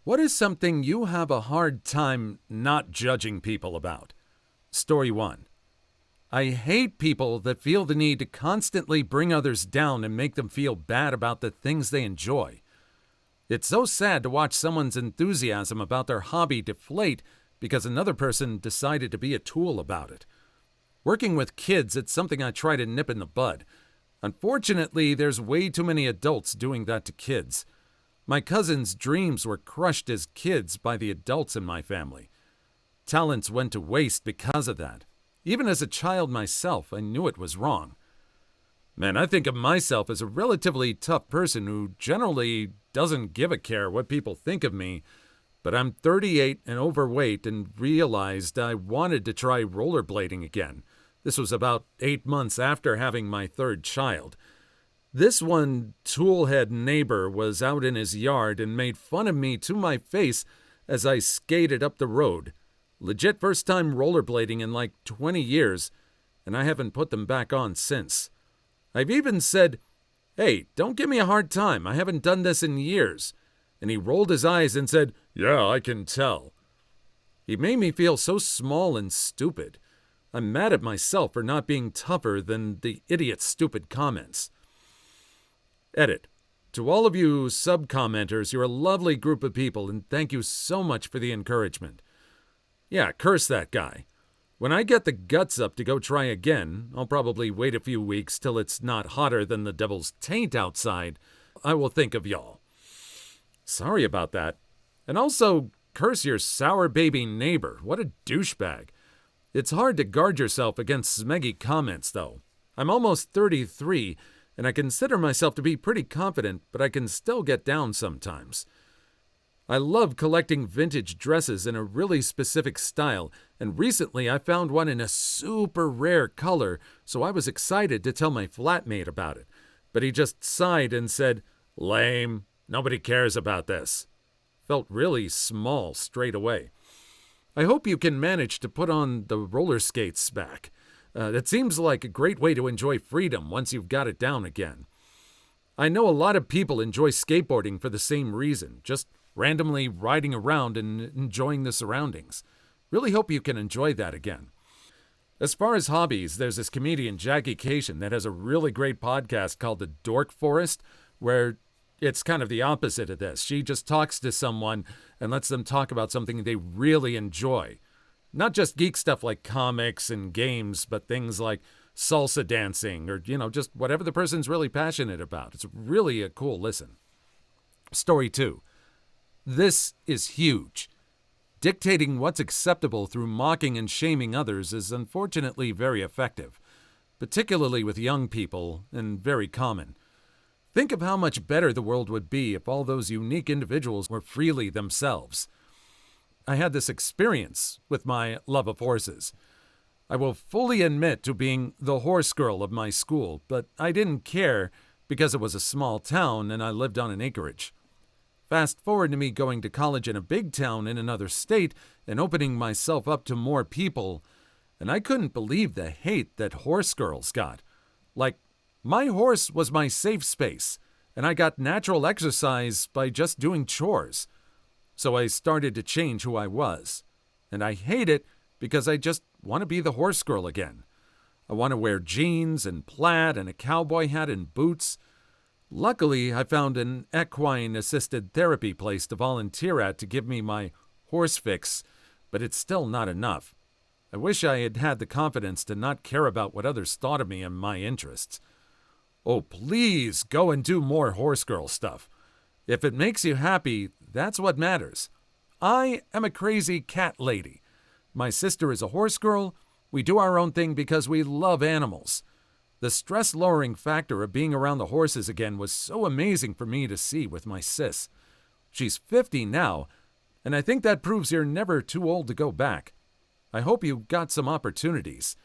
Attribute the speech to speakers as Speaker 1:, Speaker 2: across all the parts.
Speaker 1: What is something you have a hard time not judging people about? Story 1. I hate people that feel the need to constantly bring others down and make them feel bad about the things they enjoy. It's so sad to watch someone's enthusiasm about their hobby deflate because another person decided to be a tool about it. Working with kids, it's something I try to nip in the bud. Unfortunately, there's way too many adults doing that to kids. My cousin's dreams were crushed as kids by the adults in my family. Talents went to waste because of that. Even as a child myself, I knew it was wrong. Man, I think of myself as a relatively tough person who generally doesn't give a care what people think of me, but I'm 38 and overweight and realized I wanted to try rollerblading again. This was about 8 months after having my third child. This one toolhead neighbor was out in his yard and made fun of me to my face as I skated up the road. Legit first time rollerblading in like 20 years, and I haven't put them back on since. I've even said, "Hey, don't give me a hard time. I haven't done this in years." And he rolled his eyes and said, "Yeah, I can tell." He made me feel so small and stupid. I'm mad at myself for not being tougher than the idiot's stupid comments. Edit. To all of you sub-commenters, you're a lovely group of people, and thank you so much for the encouragement. Yeah, curse that guy. When I get the guts up to go try again, I'll probably wait a few weeks till it's not hotter than the devil's taint outside. I will think of y'all. Sorry about that. And also, curse your sour baby neighbor. What a douchebag. It's hard to guard yourself against smeggy comments, though. I'm almost 33, and I consider myself to be pretty confident, but I can still get down sometimes. I love collecting vintage dresses in a really specific style, and recently I found one in a super rare color, so I was excited to tell my flatmate about it. But he just sighed and said, "Lame, nobody cares about this." Felt really small straight away. I hope you can manage to put on the roller skates back. That seems like a great way to enjoy freedom once you've got it down again. I know a lot of people enjoy skateboarding for the same reason, just randomly riding around and enjoying the surroundings. Really hope you can enjoy that again. As far as hobbies, there's this comedian, Jackie Cation, that has a really great podcast called The Dork Forest, where it's kind of the opposite of this. She just talks to someone and lets them talk about something they really enjoy. Not just geek stuff like comics and games, but things like salsa dancing or, just whatever the person's really passionate about. It's really a cool listen. Story 2. This is huge. Dictating what's acceptable through mocking and shaming others is unfortunately very effective, particularly with young people, and very common. Think of how much better the world would be if all those unique individuals were freely themselves. I had this experience with my love of horses. I will fully admit to being the horse girl of my school, but I didn't care because it was a small town and I lived on an acreage. Fast forward to me going to college in a big town in another state and opening myself up to more people, and I couldn't believe the hate that horse girls got. Like, my horse was my safe space, and I got natural exercise by just doing chores. So I started to change who I was. And I hate it because I just want to be the horse girl again. I want to wear jeans and plaid and a cowboy hat and boots. Luckily, I found an equine-assisted therapy place to volunteer at to give me my horse fix, but it's still not enough. I wish I had had the confidence to not care about what others thought of me and my interests. Oh, please go and do more horse girl stuff. If it makes you happy, that's what matters. I am a crazy cat lady. My sister is a horse girl. We do our own thing because we love animals. The stress-lowering factor of being around the horses again was so amazing for me to see with my sis. She's 50 now, and I think that proves you're never too old to go back. I hope you got some opportunities.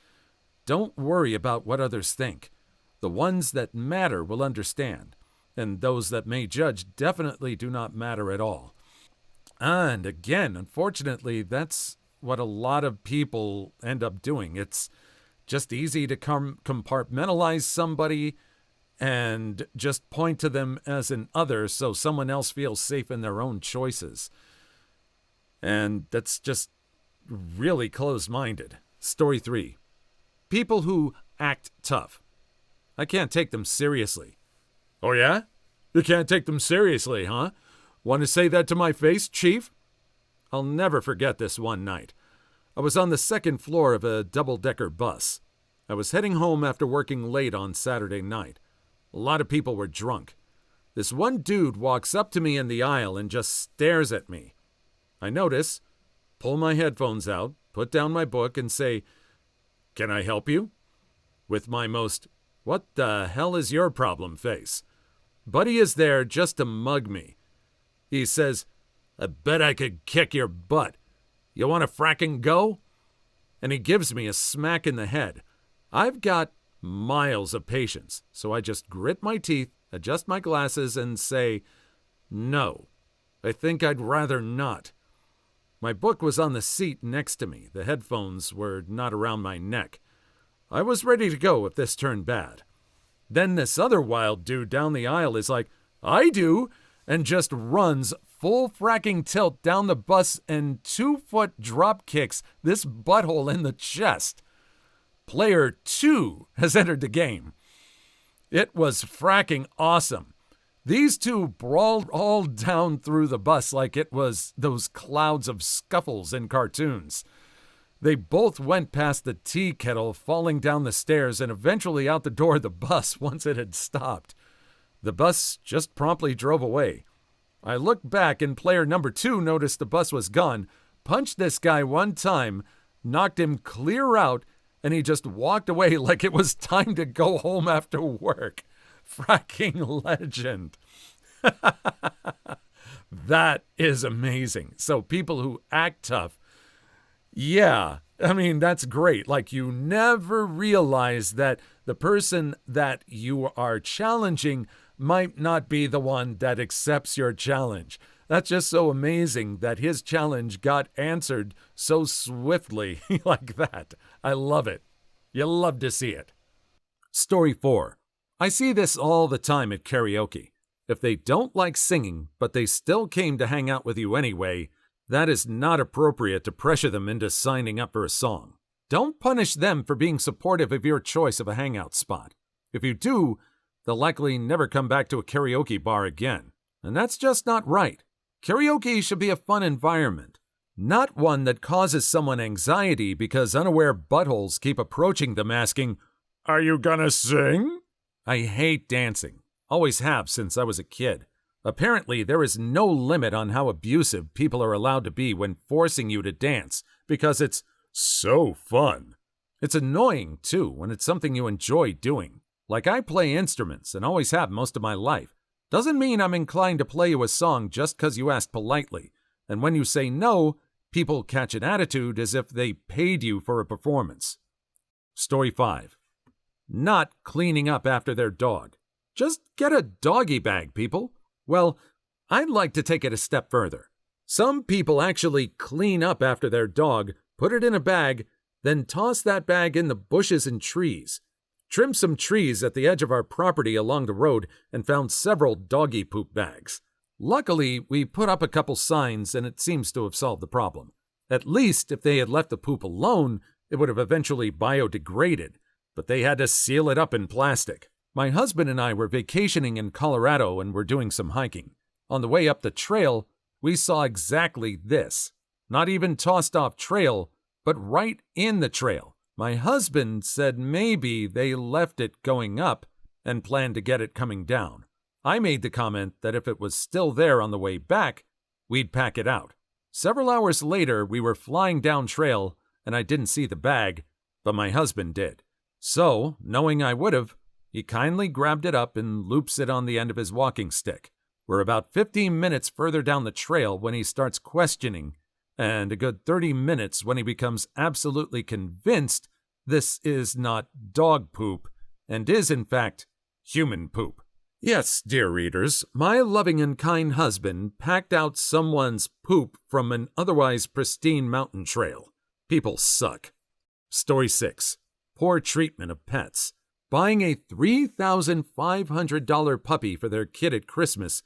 Speaker 1: Don't worry about what others think. The ones that matter will understand, and those that may judge definitely do not matter at all. And again, unfortunately, that's what a lot of people end up doing. It's just easy to compartmentalize somebody and just point to them as an other so someone else feels safe in their own choices. And that's just really closed-minded. Story 3. People who act tough. I can't take them seriously. Oh yeah? You can't take them seriously, huh? Want to say that to my face, Chief? I'll never forget this one night. I was on the second floor of a double-decker bus. I was heading home after working late on Saturday night. A lot of people were drunk. This one dude walks up to me in the aisle and just stares at me. I notice, pull my headphones out, put down my book, and say, "Can I help you?" With my most, "What the hell is your problem?" face. Buddy is there just to mug me. He says, "I bet I could kick your butt. You want to fracking go?" And he gives me a smack in the head. I've got miles of patience, so I just grit my teeth, adjust my glasses, and say, "No, I think I'd rather not." My book was on the seat next to me. The headphones were not around my neck. I was ready to go if this turned bad. Then this other wild dude down the aisle is like, "I do," and just runs full fracking tilt down the bus and 2-foot drop kicks this butthole in the chest. Player 2 has entered the game. It was fracking awesome. These two brawled all down through the bus like it was those clouds of scuffles in cartoons. They both went past the tea kettle, falling down the stairs, and eventually out the door of the bus once it had stopped. The bus just promptly drove away. I looked back and player number 2 noticed the bus was gone, punched this guy one time, knocked him clear out, and he just walked away like it was time to go home after work. Fracking legend. That is amazing. So people who act tough, yeah, I mean, that's great. Like, you never realize that the person that you are challenging might not be the one that accepts your challenge. That's just so amazing that his challenge got answered so swiftly like that. I love it. You love to see it. Story 4. I see this all the time at karaoke. If they don't like singing, but they still came to hang out with you anyway, that is not appropriate to pressure them into signing up for a song. Don't punish them for being supportive of your choice of a hangout spot. If you do, they'll likely never come back to a karaoke bar again. And that's just not right. Karaoke should be a fun environment, not one that causes someone anxiety because unaware buttholes keep approaching them asking, "Are you gonna sing?" I hate dancing. Always have since I was a kid. Apparently, there is no limit on how abusive people are allowed to be when forcing you to dance because it's so fun. It's annoying, too, when it's something you enjoy doing. Like, I play instruments and always have most of my life. Doesn't mean I'm inclined to play you a song just because you asked politely. And when you say no, people catch an attitude as if they paid you for a performance. Story 5. Not cleaning up after their dog. Just get a doggy bag, people. Well, I'd like to take it a step further. Some people actually clean up after their dog, put it in a bag, then toss that bag in the bushes and trees. Trimmed some trees at the edge of our property along the road and found several doggy poop bags. Luckily, we put up a couple signs and it seems to have solved the problem. At least if they had left the poop alone, it would have eventually biodegraded, but they had to seal it up in plastic. My husband and I were vacationing in Colorado and were doing some hiking. On the way up the trail, we saw exactly this. Not even tossed off trail, but right in the trail. My husband said maybe they left it going up and planned to get it coming down. I made the comment that if it was still there on the way back, we'd pack it out. Several hours later, we were flying down trail and I didn't see the bag, but my husband did. So, knowing I would have, he kindly grabbed it up and loops it on the end of his walking stick. We're about 15 minutes further down the trail when he starts questioning, and a good 30 minutes when he becomes absolutely convinced this is not dog poop and is, in fact, human poop. Yes, dear readers, my loving and kind husband packed out someone's poop from an otherwise pristine mountain trail. People suck. Story 6. Poor treatment of pets. Buying a $3,500 puppy for their kid at Christmas,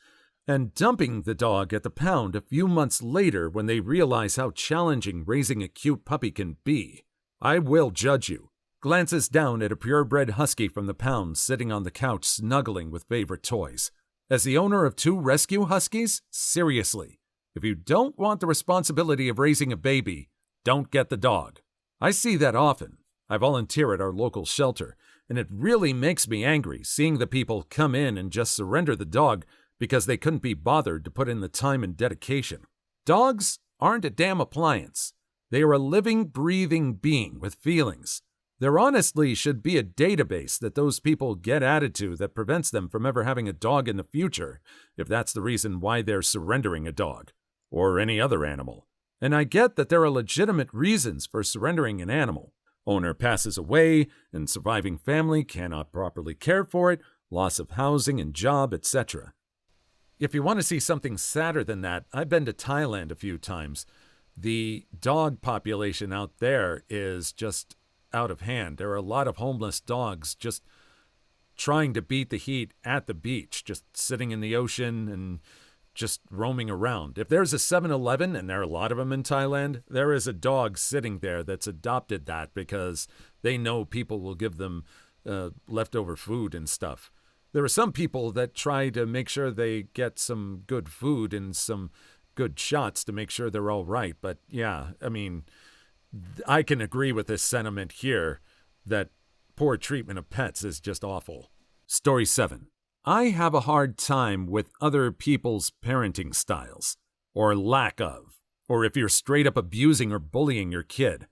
Speaker 1: and dumping the dog at the pound a few months later when they realize how challenging raising a cute puppy can be. I will judge you. Glances down at a purebred husky from the pound sitting on the couch snuggling with favorite toys. As the owner of 2 rescue huskies, seriously, if you don't want the responsibility of raising a baby, don't get the dog. I see that often. I volunteer at our local shelter, and it really makes me angry seeing the people come in and just surrender the dog because they couldn't be bothered to put in the time and dedication. Dogs aren't a damn appliance. They are a living, breathing being with feelings. There honestly should be a database that those people get added to that prevents them from ever having a dog in the future, if that's the reason why they're surrendering a dog, or any other animal. And I get that there are legitimate reasons for surrendering an animal. Owner passes away, and surviving family cannot properly care for it, loss of housing and job, etc. If you want to see something sadder than that, I've been to Thailand a few times. The dog population out there is just out of hand. There are a lot of homeless dogs just trying to beat the heat at the beach, just sitting in the ocean and just roaming around. If there's a 7-Eleven, and there are a lot of them in Thailand, there is a dog sitting there that's adopted that because they know people will give them leftover food and stuff. There are some people that try to make sure they get some good food and some good shots to make sure they're all right. But yeah, I mean, I can agree with this sentiment here that poor treatment of pets is just awful. Story 7. I have a hard time with other people's parenting styles, or lack of, or if you're straight up abusing or bullying your kid.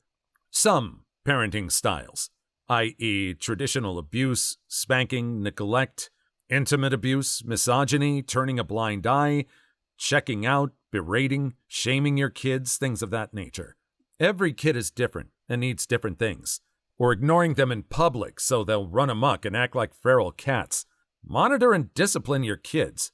Speaker 1: Some parenting styles, i.e. traditional abuse, spanking, neglect, intimate abuse, misogyny, turning a blind eye, checking out, berating, shaming your kids, things of that nature. Every kid is different and needs different things. Or ignoring them in public so they'll run amok and act like feral cats. Monitor and discipline your kids.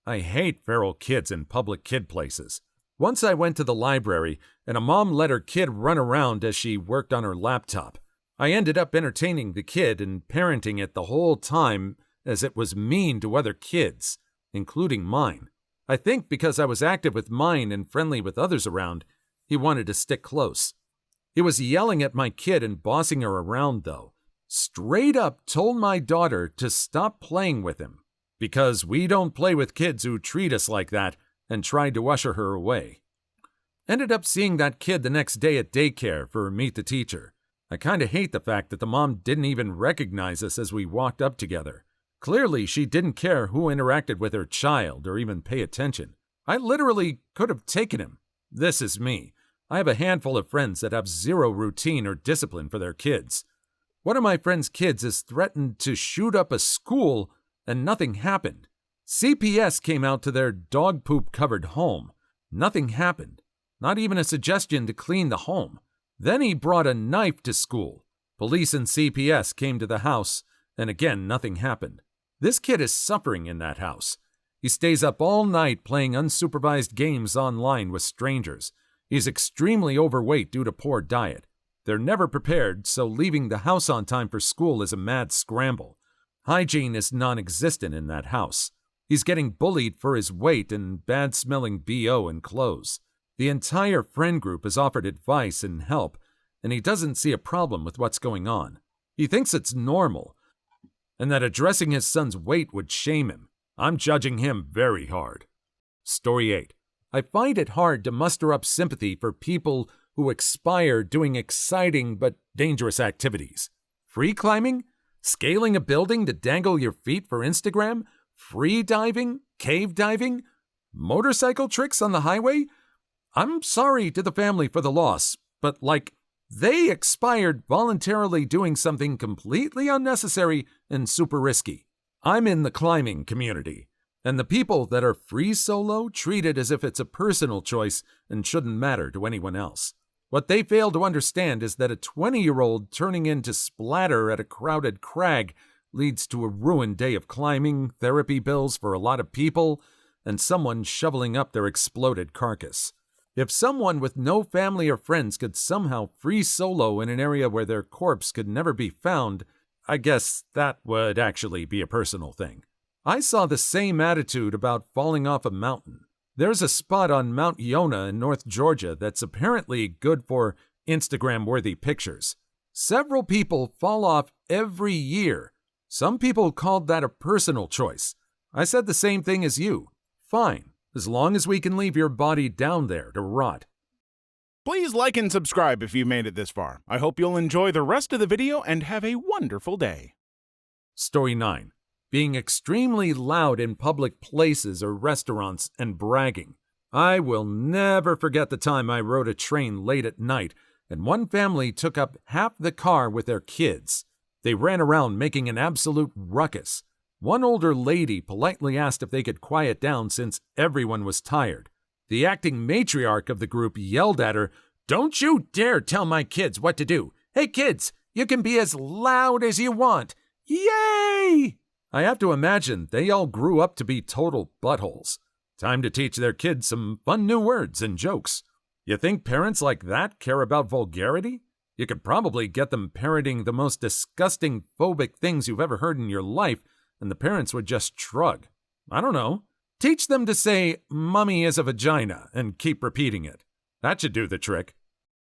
Speaker 1: I hate feral kids in public kid places. Once I went to the library and a mom let her kid run around as she worked on her laptop. I ended up entertaining the kid and parenting it the whole time as it was mean to other kids, including mine. I think because I was active with mine and friendly with others around, he wanted to stick close. He was yelling at my kid and bossing her around, though. Straight up told my daughter to stop playing with him, because we don't play with kids who treat us like that, and tried to usher her away. Ended up seeing that kid the next day at daycare for Meet the Teacher. I kinda hate the fact that the mom didn't even recognize us as we walked up together. Clearly, she didn't care who interacted with her child or even pay attention. I literally could have taken him. This is me. I have a handful of friends that have zero routine or discipline for their kids. One of my friend's kids has threatened to shoot up a school, and nothing happened. CPS came out to their dog poop-covered home. Nothing happened. Not even a suggestion to clean the home. Then he brought a knife to school. Police and CPS came to the house, and again, nothing happened. This kid is suffering in that house. He stays up all night playing unsupervised games online with strangers. He's extremely overweight due to poor diet. They're never prepared, so leaving the house on time for school is a mad scramble. Hygiene is non-existent in that house. He's getting bullied for his weight and bad-smelling BO and clothes. The entire friend group has offered advice and help, and he doesn't see a problem with what's going on. He thinks it's normal, and that addressing his son's weight would shame him. I'm judging him very hard. Story 8. I find it hard to muster up sympathy for people who expire doing exciting but dangerous activities. Free climbing? Scaling a building to dangle your feet for Instagram? Free diving? Cave diving? Motorcycle tricks on the highway? I'm sorry to the family for the loss, but they expired voluntarily doing something completely unnecessary and super risky. I'm in the climbing community, and the people that are free solo treat it as if it's a personal choice and shouldn't matter to anyone else. What they fail to understand is that a 20-year-old turning into splatter at a crowded crag leads to a ruined day of climbing, therapy bills for a lot of people, and someone shoveling up their exploded carcass. If someone with no family or friends could somehow free solo in an area where their corpse could never be found, I guess that would actually be a personal thing. I saw the same attitude about falling off a mountain. There's a spot on Mount Yonah in North Georgia that's apparently good for Instagram-worthy pictures. Several people fall off every year. Some people called that a personal choice. I said the same thing as you. Fine, as long as we can leave your body down there to rot.
Speaker 2: Please like and subscribe if you made it this far. I hope you'll enjoy the rest of the video and have a wonderful day.
Speaker 1: Story 9. Being extremely loud in public places or restaurants and bragging. I will never forget the time I rode a train late at night and one family took up half the car with their kids. They ran around making an absolute ruckus. One older lady politely asked if they could quiet down since everyone was tired. The acting matriarch of the group yelled at her, "Don't you dare tell my kids what to do. Hey kids, you can be as loud as you want. Yay!" I have to imagine they all grew up to be total buttholes. Time to teach their kids some fun new words and jokes. You think parents like that care about vulgarity? You could probably get them parroting the most disgusting phobic things you've ever heard in your life, and the parents would just shrug. I don't know. Teach them to say, "Mummy is a vagina," and keep repeating it. That should do the trick.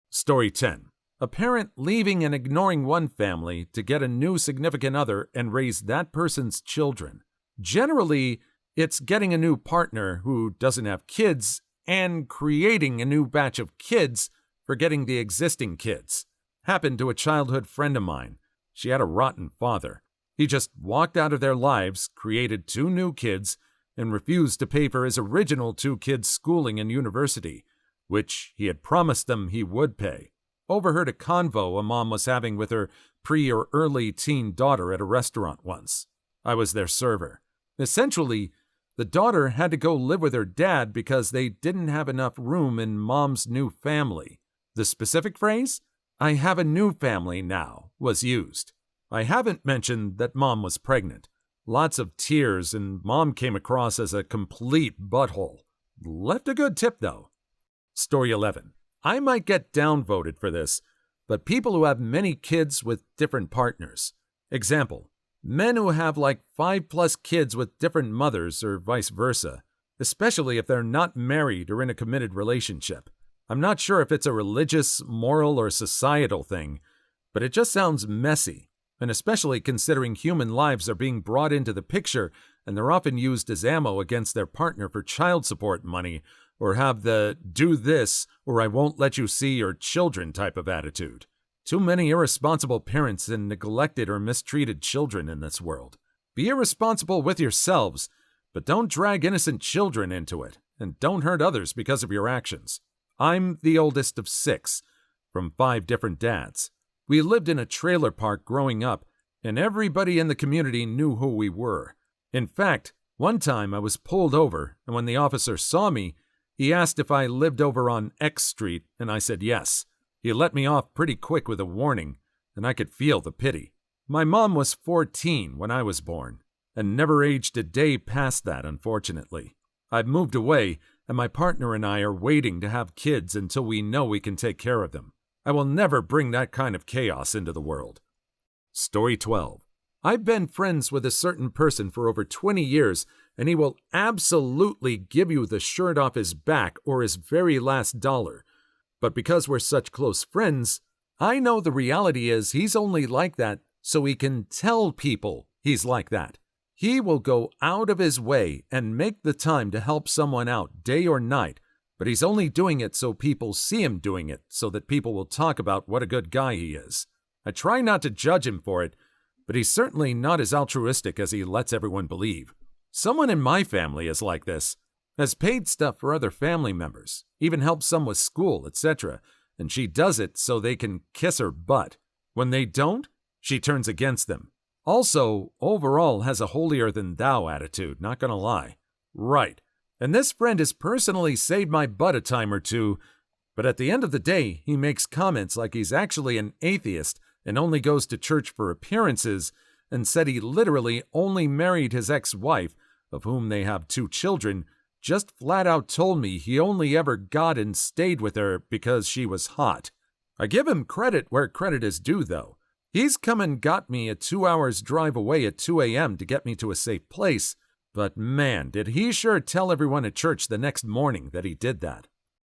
Speaker 1: Story 10. A parent leaving and ignoring one family to get a new significant other and raise that person's children. Generally, it's getting a new partner who doesn't have kids and creating a new batch of kids for getting the existing kids. Happened to a childhood friend of mine. She had a rotten father. He just walked out of their lives, created 2 new kids, and refused to pay for his original 2 kids' schooling and university, which he had promised them he would pay. Overheard a convo a mom was having with her pre- or early teen daughter at a restaurant once. I was their server. Essentially, the daughter had to go live with her dad because they didn't have enough room in mom's new family. The specific phrase, "I have a new family now," was used. I haven't mentioned that mom was pregnant. Lots of tears, and mom came across as a complete butthole. Left a good tip, though. Story 11. I might get downvoted for this, but people who have many kids with different partners. Example, men who have like 5+ kids with different mothers or vice versa, especially if they're not married or in a committed relationship. I'm not sure if it's a religious, moral, or societal thing, but it just sounds messy, and especially considering human lives are being brought into the picture and they're often used as ammo against their partner for child support money, or have the "do this or I won't let you see your children" type of attitude. Too many irresponsible parents and neglected or mistreated children in this world. Be irresponsible with yourselves, but don't drag innocent children into it, and don't hurt others because of your actions. I'm the oldest of 6, from 5 different dads. We lived in a trailer park growing up, and everybody in the community knew who we were. In fact, one time I was pulled over, and when the officer saw me, he asked if I lived over on X Street, and I said yes. He let me off pretty quick with a warning, and I could feel the pity. My mom was 14 when I was born, and never aged a day past that, unfortunately. I've moved away, and my partner and I are waiting to have kids until we know we can take care of them. I will never bring that kind of chaos into the world. Story 12. I've been friends with a certain person for over 20 years, and he will absolutely give you the shirt off his back or his very last dollar. But because we're such close friends, I know the reality is he's only like that so he can tell people he's like that. He will go out of his way and make the time to help someone out day or night, but he's only doing it so people see him doing it so that people will talk about what a good guy he is. I try not to judge him for it, but he's certainly not as altruistic as he lets everyone believe. Someone in my family is like this, has paid stuff for other family members, even helps some with school, etc., and she does it so they can kiss her butt. When they don't, she turns against them. Also, overall has a holier-than-thou attitude, not gonna lie. Right. And this friend has personally saved my butt a time or two, but at the end of the day, he makes comments like he's actually an atheist and only goes to church for appearances, and said he literally only married his ex-wife, of whom they have 2 children, just flat out told me he only ever got and stayed with her because she was hot. I give him credit where credit is due, though. He's come and got me a 2 hours drive away at 2 a.m. to get me to a safe place, But man, did he sure tell everyone at church the next morning that he did that.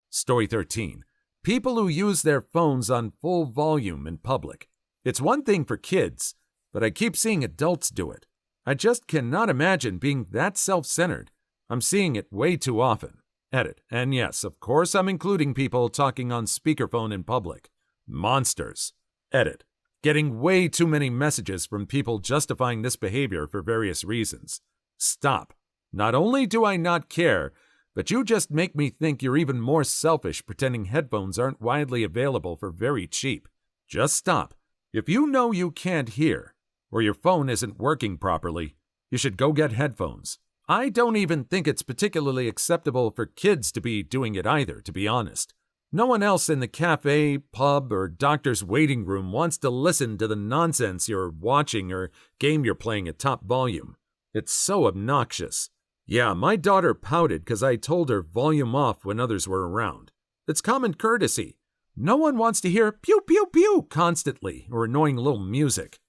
Speaker 1: Story 13. People who use their phones on full volume in public. It's one thing for kids, but I keep seeing adults do it. I just cannot imagine being that self-centered. I'm seeing it way too often. Edit. And yes, of course I'm including people talking on speakerphone in public. Monsters. Edit. Getting way too many messages from people justifying this behavior for various reasons. Stop. Not only do I not care, but you just make me think you're even more selfish pretending headphones aren't widely available for very cheap. Just stop. If you know you can't hear, or your phone isn't working properly, you should go get headphones. I don't even think it's particularly acceptable for kids to be doing it either, to be honest. No one else in the cafe, pub, or doctor's waiting room wants to listen to the nonsense you're watching or game you're playing at top volume. It's so obnoxious. Yeah, my daughter pouted because I told her volume off when others were around. It's common courtesy. No one wants to hear pew pew pew constantly or annoying little music.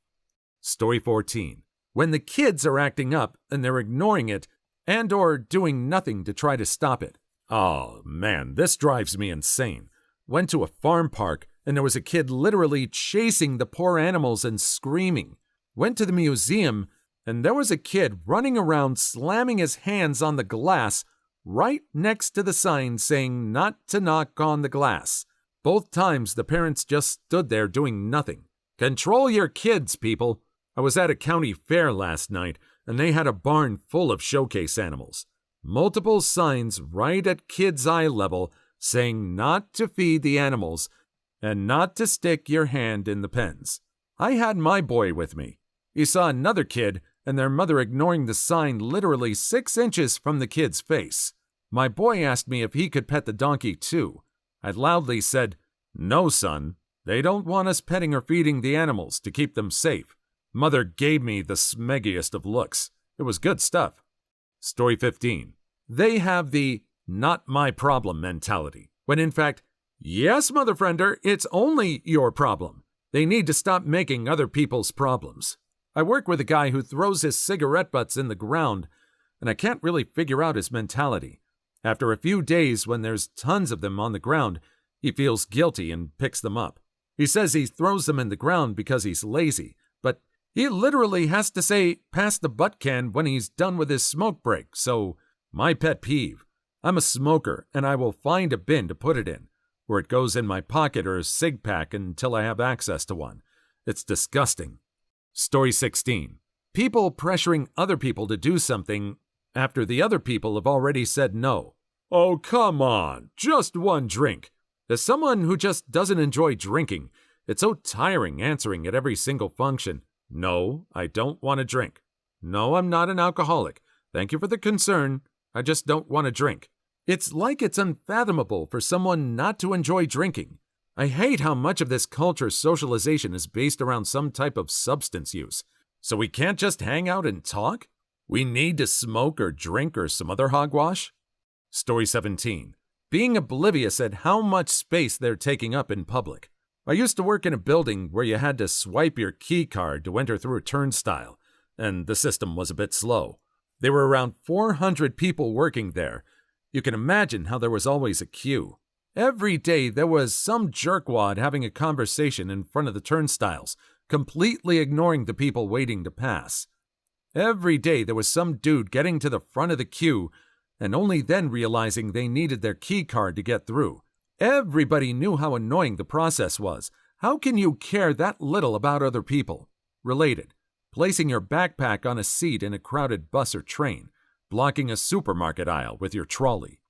Speaker 1: Story 14. When the kids are acting up and they're ignoring it and or doing nothing to try to stop it. Oh man, this drives me insane. Went to a farm park and there was a kid literally chasing the poor animals and screaming. Went to the museum and there was a kid running around slamming his hands on the glass right next to the sign saying not to knock on the glass. Both times the parents just stood there doing nothing. Control your kids, people. I was at a county fair last night and they had a barn full of showcase animals. Multiple signs right at kids' eye level saying not to feed the animals and not to stick your hand in the pens. I had my boy with me. He saw another kid and their mother ignoring the sign literally 6 inches from the kid's face. My boy asked me if he could pet the donkey too. I loudly said, "No, son. They don't want us petting or feeding the animals to keep them safe." Mother gave me the smeggiest of looks. It was good stuff. Story 15. They have the not my problem mentality, when in fact, yes, mother friender, it's only your problem. They need to stop making other people's problems. I work with a guy who throws his cigarette butts in the ground, and I can't really figure out his mentality. After a few days, when there's tons of them on the ground, he feels guilty and picks them up. He says he throws them in the ground because he's lazy, but he literally has to say, "Pass the butt can" when he's done with his smoke break, so my pet peeve. I'm a smoker, and I will find a bin to put it in, or it goes in my pocket or a cig pack until I have access to one. It's disgusting. Story 16. People pressuring other people to do something after the other people have already said no. Oh, come on, just one drink. As someone who just doesn't enjoy drinking, it's so tiring answering at every single function. No, I don't want to drink. No, I'm not an alcoholic. Thank you for the concern. I just don't want to drink. It's like it's unfathomable for someone not to enjoy drinking. I hate how much of this culture's socialization is based around some type of substance use. So we can't just hang out and talk? We need to smoke or drink or some other hogwash? Story 17. Being oblivious at how much space they're taking up in public. I used to work in a building where you had to swipe your key card to enter through a turnstile, and the system was a bit slow. There were around 400 people working there. You can imagine how there was always a queue. Every day there was some jerkwad having a conversation in front of the turnstiles, completely ignoring the people waiting to pass. Every day there was some dude getting to the front of the queue and only then realizing they needed their key card to get through. Everybody knew how annoying the process was. How can you care that little about other people? Related. Placing your backpack on a seat in a crowded bus or train. Blocking a supermarket aisle with your trolley.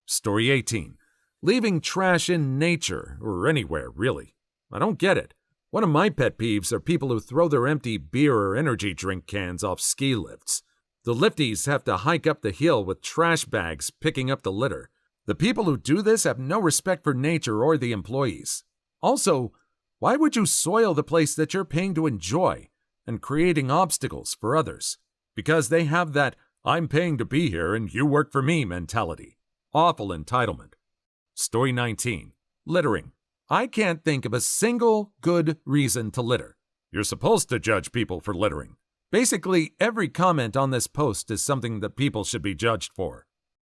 Speaker 1: Story 18. Leaving trash in nature, or anywhere, really. I don't get it. One of my pet peeves are people who throw their empty beer or energy drink cans off ski lifts. The lifties have to hike up the hill with trash bags picking up the litter. The people who do this have no respect for nature or the employees. Also, why would you soil the place that you're paying to enjoy and creating obstacles for others? Because they have that "I'm paying to be here and you work for me" mentality. Awful entitlement. Story 19. Littering. I can't think of a single good reason to litter. You're supposed to judge people for littering. Basically, every comment on this post is something that people should be judged for.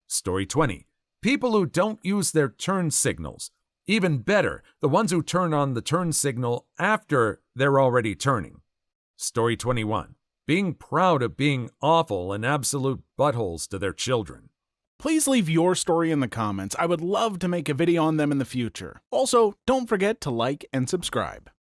Speaker 1: Story 20. People who don't use their turn signals. Even better, the ones who turn on the turn signal after they're already turning. Story 21. Being proud of being awful and absolute buttholes to their children.
Speaker 2: Please leave your story in the comments. I would love to make a video on them in the future. Also, don't forget to like and subscribe.